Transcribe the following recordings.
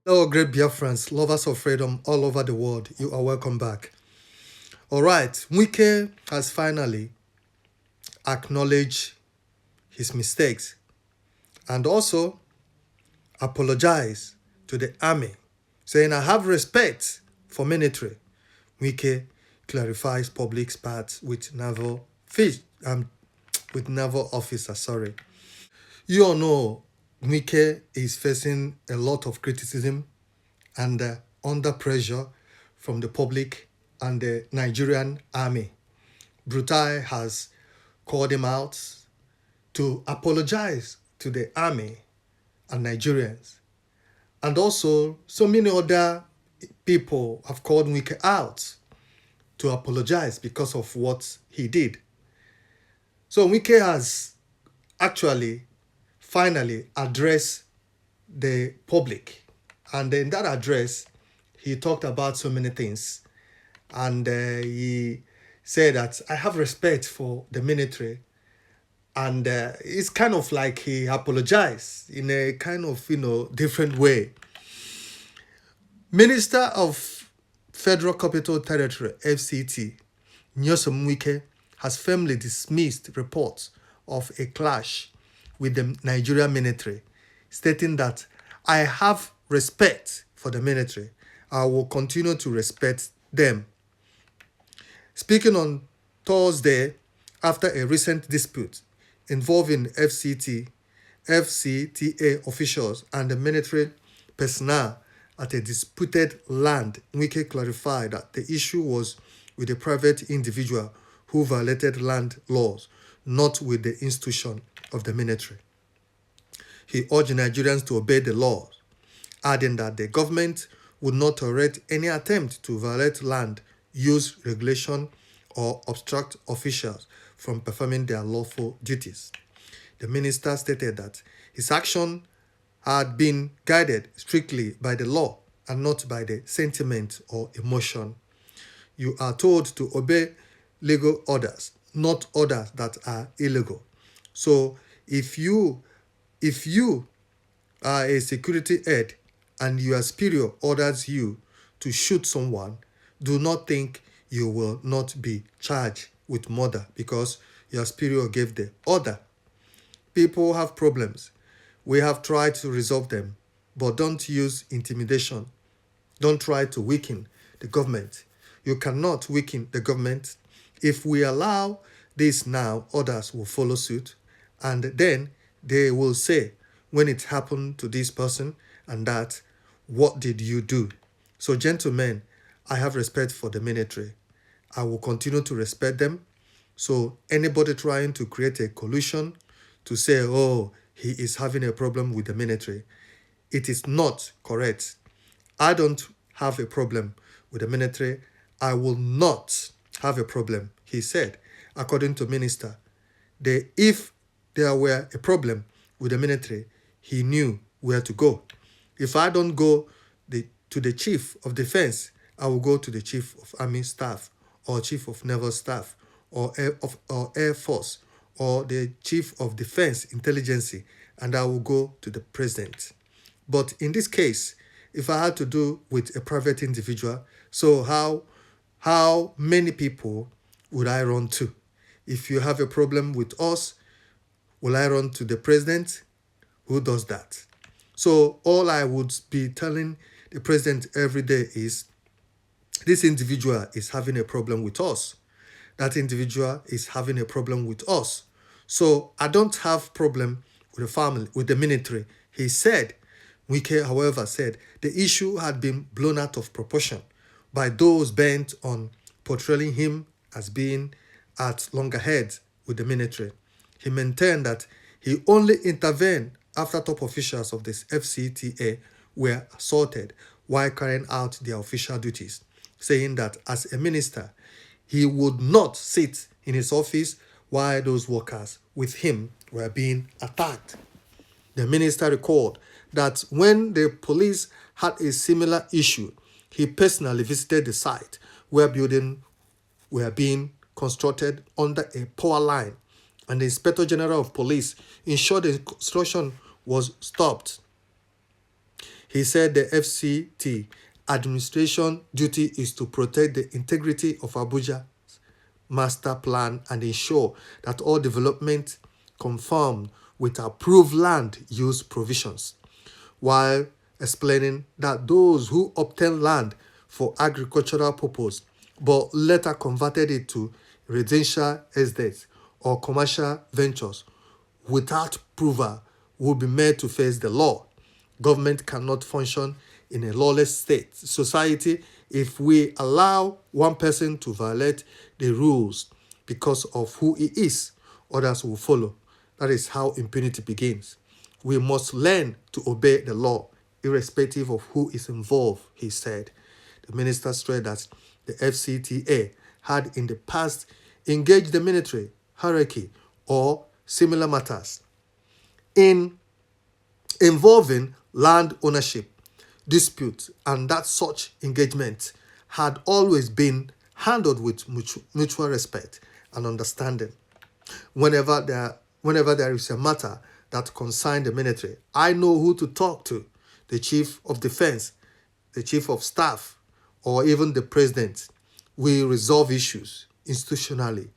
Hello, great Biafrans, lovers of freedom all over the world. You are welcome back. All right, Wike has finally acknowledged his mistakes and also apologized to the army, saying, I have respect for military. Wike clarifies public spats with naval officers. Sorry. You all know Wike is facing a lot of criticism and under pressure from the public and the Nigerian army. Brutai has called him out to apologize to the army and Nigerians. And also, so many other people have called Wike out to apologize because of what he did. So Wike has actually finally addressed the public. And in that address, he talked about so many things. And he said that I have respect for the military. And it's kind of like he apologized in a kind of, different way. Minister of Federal Capital Territory, FCT, Nyesom Wike, has firmly dismissed reports of a clash with the Nigerian military, stating that I have respect for the military. I will continue to respect them. Speaking on Thursday, after a recent dispute involving FCTA officials and the military personnel at a disputed land, Wike clarified that the issue was with a private individual who violated land laws, not with the institution of the military. He urged Nigerians to obey the laws, adding that the government would not tolerate any attempt to violate land use regulation or obstruct officials from performing their lawful duties. The minister stated that his action had been guided strictly by the law and not by the sentiment or emotion. You are told to obey legal orders, not orders that are illegal. So if you are a security head and your superior orders you to shoot someone, do not think you will not be charged with murder because your superior gave the order. People have problems. We have tried to resolve them, but don't use intimidation. Don't try to weaken the government. You cannot weaken the government. If we allow this now, others will follow suit, and then they will say, when it happened to this person and that, what did you do? So, gentlemen, I have respect for the military. I will continue to respect them. So, anybody trying to create a collusion to say, oh, he is having a problem with the military, it is not correct. I don't have a problem with the military. I will not have a problem, he said. According to minister, if there were a problem with the military, he knew where to go. If I don't go to the chief of defense, I will go to the chief of army staff or chief of naval staff or air force or the chief of defense intelligence, and I will go to the president. But in this case, if I had to do with a private individual, so how many people would I run to? If you have a problem with us, will I run to the president? Who does that? So all I would be telling the president every day is, this individual is having a problem with us. That individual is having a problem with us. So I don't have problem with the family, with the military. He said. Wike, however, said the issue had been blown out of proportion by those bent on portraying him as being at loggerheads with the military. He maintained that he only intervened after top officials of this FCTA were assaulted while carrying out their official duties, saying that as a minister, he would not sit in his office while those workers with him were being attacked. The minister recalled that when the police had a similar issue, he personally visited the site where buildings were being constructed under a power line, and the Inspector General of Police ensured the construction was stopped. He said the FCT administration duty is to protect the integrity of Abuja master plan and ensure that all development conform with approved land use provisions, while explaining that those who obtain land for agricultural purpose but later converted it to residential estates or commercial ventures without approval will be made to face the law. Government cannot function in a lawless state society if we allow one person to violate the rules because of who he is. Others will follow. That is how impunity begins. We must learn to obey the law, irrespective of who is involved, he said. The minister stressed that the FCTA had in the past engaged the military hierarchy or similar matters in involving land ownership disputes, and that such engagement had always been handled with mutual respect and understanding. Whenever there is a matter that concerns the military, I know who to talk to: the chief of defense, the chief of staff, or even the president. We resolve issues institutionally,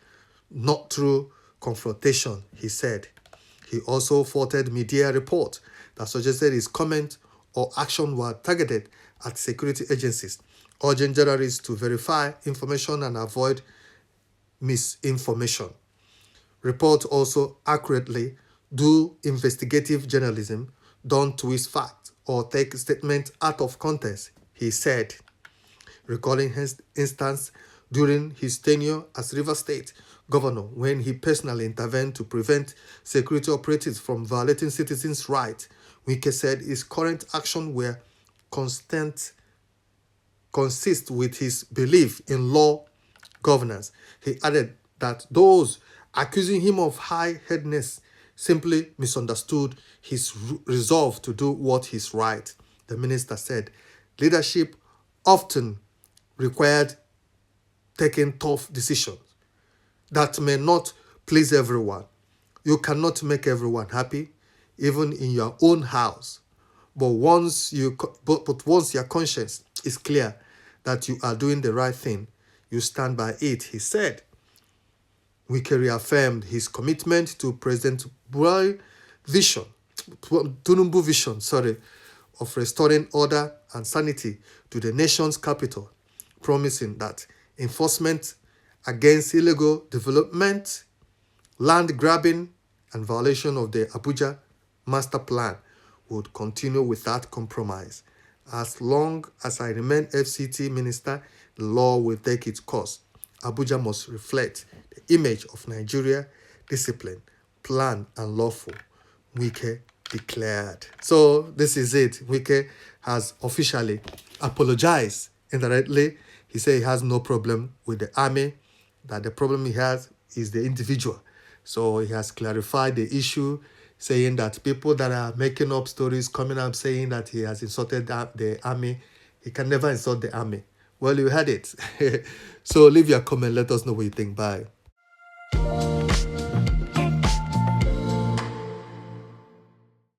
not through confrontation, he said. He also faulted media reports that suggested his comment or action were targeted at security agencies, urging journalists to verify information and avoid misinformation. Reports also accurately do investigative journalism, don't twist facts or take statements out of context, he said, recalling his instance during his tenure as Rivers State governor when he personally intervened to prevent security operatives from violating citizens' rights. Wike said his current action were consist with his belief in law governance. He added that those accusing him of high-headedness simply misunderstood his resolve to do what is right. The minister said leadership often required taking tough decisions that may not please everyone. You cannot make everyone happy, even in your own house. But once your conscience is clear that you are doing the right thing, you stand by it, he said. Wike reaffirmed his commitment to President Tinubu vision, of restoring order and sanity to the nation's capital, promising that enforcement against illegal development, land grabbing, and violation of the Abuja master plan would continue without compromise. As long as I remain FCT minister, the law will take its course. Abuja must reflect the image of Nigeria, disciplined, planned, and lawful, Wike declared. So this is it. Wike has officially apologized indirectly. He said he has no problem with the army, that the problem he has is the individual. So he has clarified the issue, saying that people that are making up stories, coming up saying that he has insulted the army, he can never insult the army. Well, you heard it. So leave your comment. Let us know what you think. Bye.